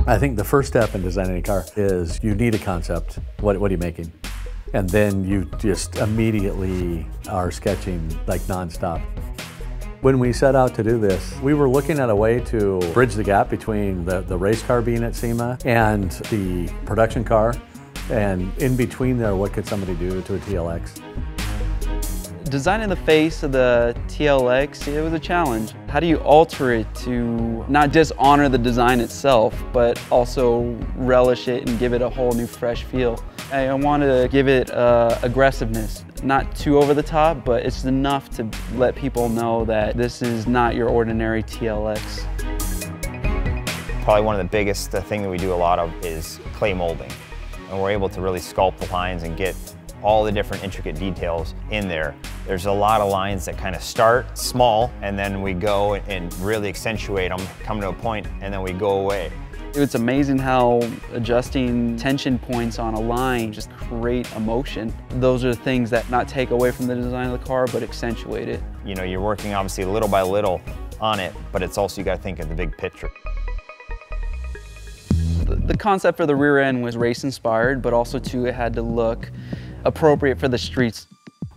I think the first step in designing a car is you need a concept. What are you making? And then you just immediately are sketching like nonstop. When we set out to do this, we were looking at a way to bridge the gap between the race car being at SEMA and the production car. And in between there, what could somebody do to a TLX? Designing the face of the TLX, it was a challenge. How do you alter it to not dishonor the design itself, but also relish it and give it a whole new fresh feel? I wanted to give it aggressiveness, not too over the top, but it's enough to let people know that this is not your ordinary TLX. Probably one of the biggest thing that we do a lot of is clay molding. And we're able to really sculpt the lines and get all the different intricate details in there. There's a lot of lines that kind of start small and then we go and really accentuate them, come to a point, and then we go away. It's amazing how adjusting tension points on a line just create emotion. Those are the things that not take away from the design of the car, but accentuate it. You know, you're working obviously little by little on it, but it's also, you got to think of the big picture. The concept for the rear end was race inspired, but also too, it had to look appropriate for the streets.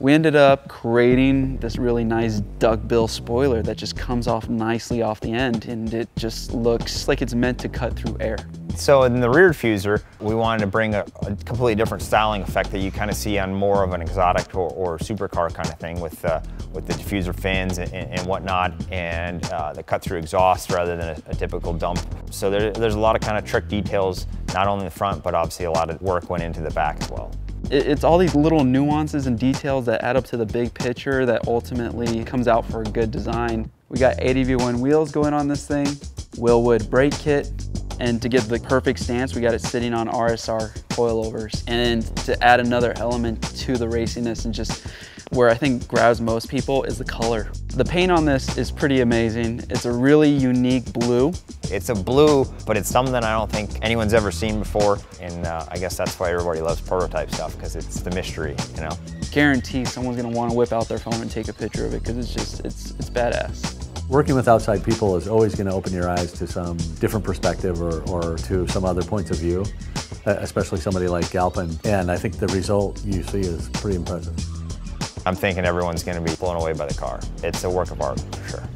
We ended up creating this really nice duckbill spoiler that just comes off nicely off the end, and it just looks like it's meant to cut through air. So in the rear diffuser, we wanted to bring a completely different styling effect that you kind of see on more of an exotic or supercar kind of thing with the diffuser fins and whatnot, and the cut-through exhaust rather than a typical dump. So there's a lot of kind of trick details, not only in the front, but obviously a lot of work went into the back as well. It's all these little nuances and details that add up to the big picture that ultimately comes out for a good design. We got ADV1 wheels going on this thing, Wilwood brake kit, and to get the perfect stance, we got it sitting on RSR coilovers. And to add another element to the raciness and just where I think grabs most people is the color. The paint on this is pretty amazing. It's a really unique blue. It's a blue, but it's something that I don't think anyone's ever seen before. And I guess that's why everybody loves prototype stuff, because it's the mystery, you know? Guarantee someone's gonna wanna whip out their phone and take a picture of it, because it's badass. Working with outside people is always going to open your eyes to some different perspective or to some other points of view, especially somebody like 𝗙𝗿𝗏. And I think the result you see is pretty impressive. I'm thinking everyone's going to be blown away by the car. It's a work of art, for sure.